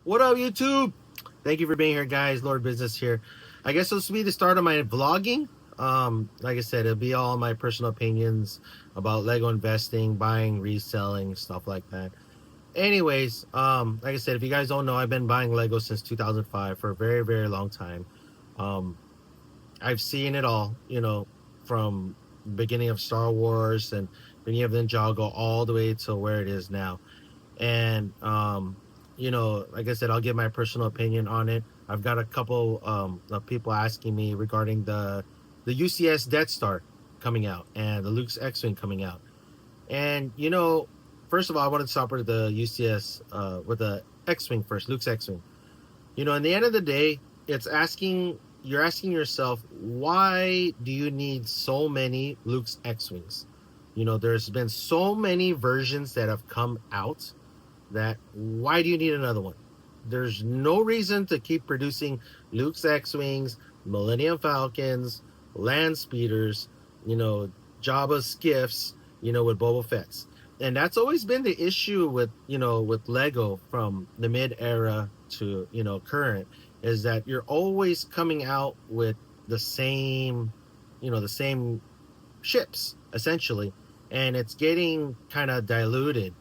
What up, YouTube? Thank you for being here, guys. Lord Business here. I guess this will be the start of my vlogging. Like I said, it'll be all my personal opinions about Lego investing, buying, reselling, stuff like that. Anyways, like I said, if you guys don't know, I've been buying Lego since 2005 for a very, very long time. Um, I've seen it all, from beginning of Star Wars and beginning of Ninjago all the way to where it is now. And like I said, I'll give my personal opinion on it. I've got a couple of people asking me regarding the UCS Death Star coming out and the Luke's X-wing coming out. And first of all, I wanted to start with the UCS with the X-wing first, Luke's X-wing. In the end of the day, you're asking yourself, why do you need so many Luke's X-wings? There's been so many versions that have come out that why do you need another one? There's no reason to keep producing Luke's X-wings, Millennium Falcons, Land Speeders, Jabba's skiffs, with Boba Fett's. And that's always been the issue with Lego from the mid-era to, current, is that you're always coming out with the same, the same ships, essentially. And it's getting kind of diluted.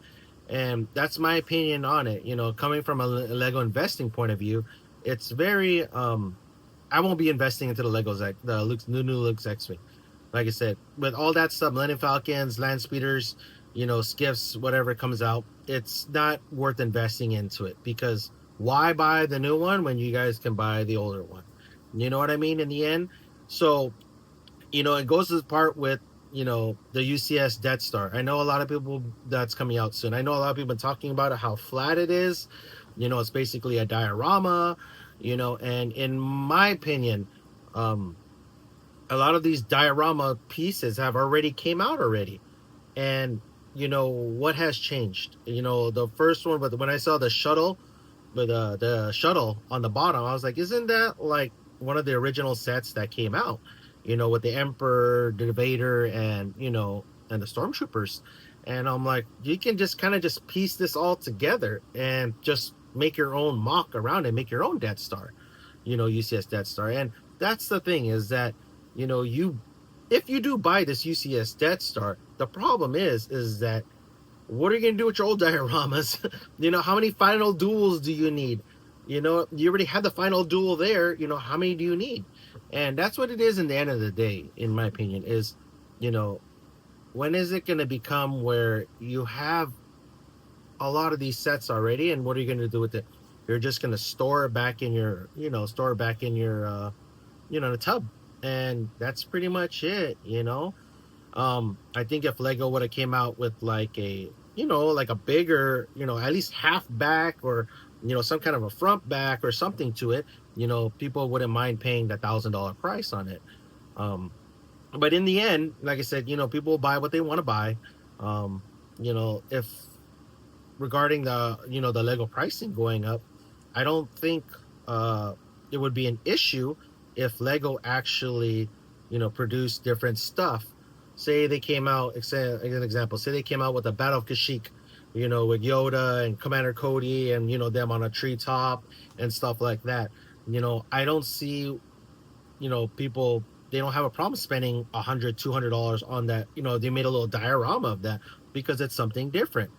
And that's my opinion on it. Coming from a Lego investing point of view, it's very I won't be investing into the new Luke's X-wing. Like I said, with all that stuff, Millennium Falcons, Land Speeders, skiffs, whatever comes out, it's not worth investing into it, because why buy the new one when you guys can buy the older one? You know what I mean? In the end, so it goes to the part with the UCS Death Star. I know a lot of people that's coming out soon. I know a lot of people been talking about it, how flat it is. It's basically a diorama. And in my opinion, a lot of these diorama pieces have already came out already. And what has changed? The first one, but when I saw the shuttle, with the shuttle on the bottom, I was like, isn't that like one of the original sets that came out? With the Emperor, the Vader, and and the Stormtroopers. And I'm like, you can just kind of just piece this all together and just make your own mock around it, make your own Death Star, UCS Death Star. And that's the thing, is that you if you do buy this UCS Death Star, the problem is that what are you gonna do with your old dioramas? How many final duels do you need? You already have the final duel there. How many do you need? And that's what it is in the end of the day, in my opinion, is, when is it going to become where you have a lot of these sets already, and what are you going to do with it? You're just going to store it back in your, the tub. And that's pretty much it. I think if Lego would have came out with like a bigger, at least half back, or some kind of a front back or something to it, people wouldn't mind paying the $1,000 price on it. But in the end, like I said, people buy what they want to buy. If regarding the Lego pricing going up, I don't think it would be an issue if Lego actually produced different stuff. Say they came out, as an example, say they came out with a Battle of Kashyyyk, with Yoda and Commander Cody and, them on a treetop and stuff like that. I don't see, people, they don't have a problem spending $100, $200 on that. They made a little diorama of that because it's something different,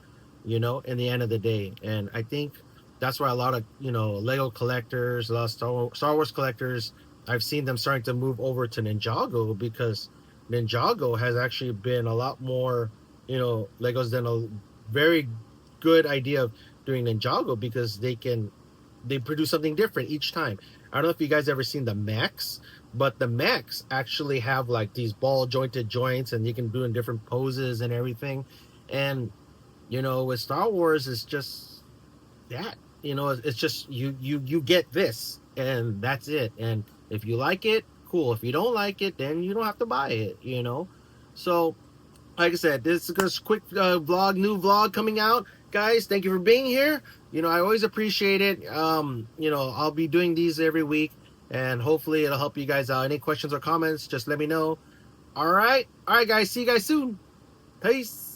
in the end of the day. And I think that's why a lot of, Lego collectors, a lot of Star Wars collectors, I've seen them starting to move over to Ninjago, because Ninjago has actually been a lot more, Lego's done a very good idea of doing Ninjago, because they produce something different each time. I don't know if you guys ever seen the mechs, but the mechs actually have like these ball jointed joints, and you can do in different poses and everything. And with Star Wars, it's just that. It's just you get this, and that's it. And if you like it, cool. If you don't like it, then you don't have to buy it. So like I said, this is a quick new vlog coming out, guys. Thank you for being here. I always appreciate it. I'll be doing these every week, and hopefully it'll help you guys out. Any questions or comments, just let me know. All right, guys. See you guys soon. Peace.